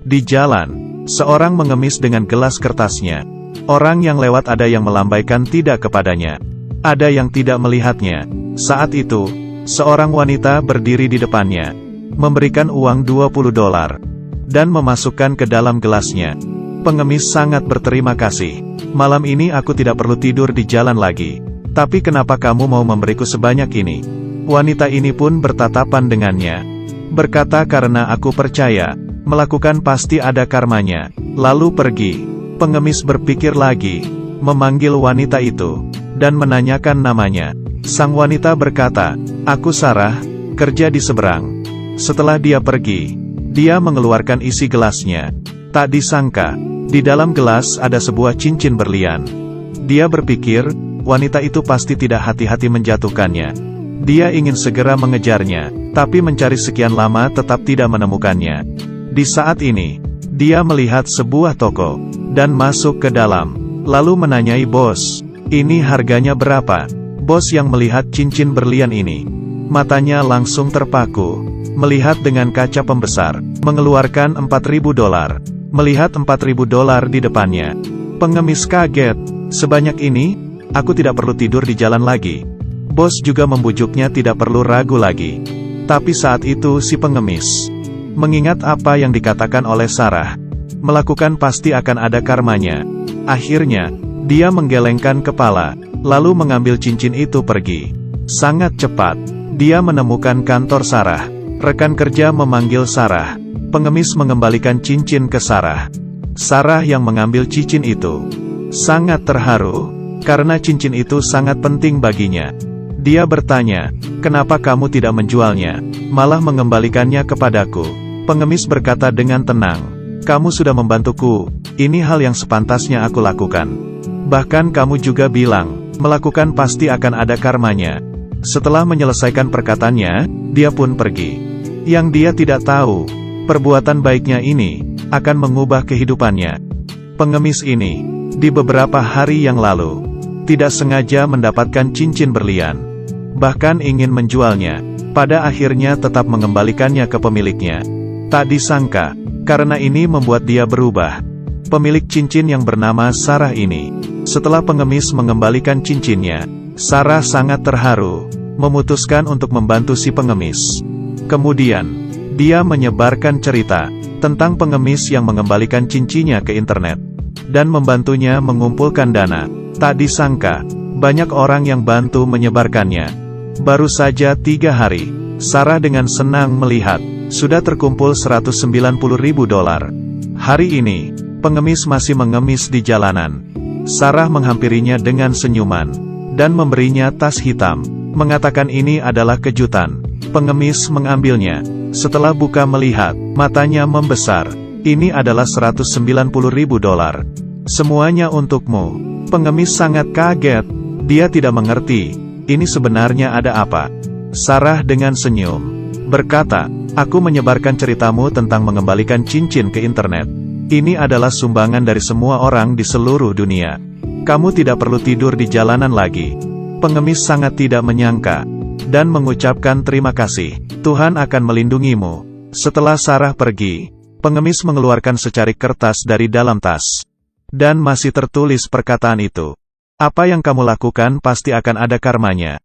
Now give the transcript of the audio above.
Di jalan, seorang mengemis dengan gelas kertasnya. Orang yang lewat ada yang melambaikan tidak kepadanya. Ada yang tidak melihatnya. Saat itu, seorang wanita berdiri di depannya, memberikan uang $20, dan memasukkan ke dalam gelasnya. Pengemis sangat berterima kasih. Malam ini aku tidak perlu tidur di jalan lagi. Tapi kenapa kamu mau memberiku sebanyak ini? Wanita ini pun bertatapan dengannya. Berkata karena aku percaya, melakukan pasti ada karmanya. Lalu pergi. Pengemis berpikir lagi, memanggil wanita itu, dan menanyakan namanya. Sang wanita berkata, aku Sarah, kerja di seberang. Setelah dia pergi, dia mengeluarkan isi gelasnya. Tak disangka, di dalam gelas ada sebuah cincin berlian. Dia berpikir, wanita itu pasti tidak hati-hati menjatuhkannya. Dia ingin segera mengejarnya, tapi mencari sekian lama tetap tidak menemukannya. Di saat ini, dia melihat sebuah toko, dan masuk ke dalam, lalu menanyai bos, ini harganya berapa? Bos yang melihat cincin berlian ini, matanya langsung terpaku, melihat dengan kaca pembesar, mengeluarkan $4.000. Melihat $4.000 di depannya, pengemis kaget, sebanyak ini, aku tidak perlu tidur di jalan lagi. Bos juga membujuknya tidak perlu ragu lagi. Tapi saat itu si pengemis mengingat apa yang dikatakan oleh Sarah, melakukan pasti akan ada karmanya. Akhirnya, dia menggelengkan kepala, lalu mengambil cincin itu pergi. Sangat cepat, dia menemukan kantor Sarah. Rekan kerja memanggil Sarah. Pengemis mengembalikan cincin ke Sarah. Sarah yang mengambil cincin itu sangat terharu, karena cincin itu sangat penting baginya. Dia bertanya, kenapa kamu tidak menjualnya, malah mengembalikannya kepadaku? Pengemis berkata dengan tenang, kamu sudah membantuku, ini hal yang sepantasnya aku lakukan. Bahkan kamu juga bilang, melakukan pasti akan ada karmanya. Setelah menyelesaikan perkataannya, dia pun pergi. Yang dia tidak tahu, perbuatan baiknya ini akan mengubah kehidupannya. Pengemis ini, di beberapa hari yang lalu, tidak sengaja mendapatkan cincin berlian. Bahkan ingin menjualnya, pada akhirnya tetap mengembalikannya ke pemiliknya. Tak disangka, karena ini membuat dia berubah. Pemilik cincin yang bernama Sarah ini, setelah pengemis mengembalikan cincinnya, Sarah sangat terharu, memutuskan untuk membantu si pengemis. Kemudian, dia menyebarkan cerita tentang pengemis yang mengembalikan cincinnya ke internet, dan membantunya mengumpulkan dana. Tak disangka, banyak orang yang bantu menyebarkannya. Baru saja 3 hari, Sarah dengan senang melihat, sudah terkumpul $190.000. Hari ini, pengemis masih mengemis di jalanan. Sarah menghampirinya dengan senyuman, dan memberinya tas hitam, mengatakan ini adalah kejutan. Pengemis mengambilnya. Setelah buka melihat, matanya membesar. Ini adalah $190.000. Semuanya untukmu. Pengemis sangat kaget. Dia tidak mengerti, ini sebenarnya ada apa. Sarah dengan senyum berkata, aku menyebarkan ceritamu tentang mengembalikan cincin ke internet. Ini adalah sumbangan dari semua orang di seluruh dunia. Kamu tidak perlu tidur di jalanan lagi. Pengemis sangat tidak menyangka, dan mengucapkan terima kasih. Tuhan akan melindungimu. Setelah Sarah pergi, pengemis mengeluarkan secarik kertas dari dalam tas. Dan masih tertulis perkataan itu. Apa yang kamu lakukan pasti akan ada karmanya.